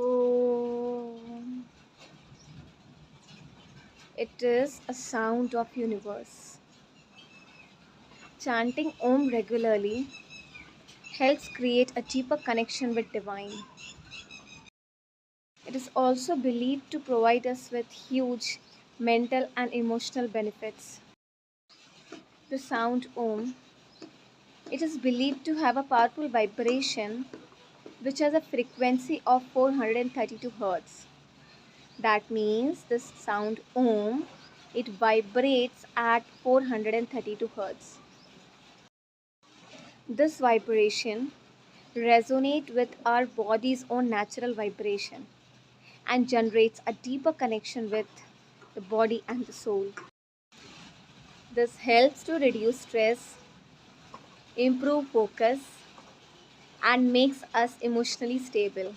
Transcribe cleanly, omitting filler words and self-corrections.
Om. It is a sound of universe. Chanting Om regularly helps create a deeper connection with divine. It is also believed to provide us with huge mental and emotional benefits. The sound Om, it is believed to have a powerful vibration which has a frequency of 432 Hz. That means this sound Om, it vibrates at 432 Hz. This vibration resonates with our body's own natural vibration and generates a deeper connection with the body and the soul. This helps to reduce stress, improve focus, and makes us emotionally stable.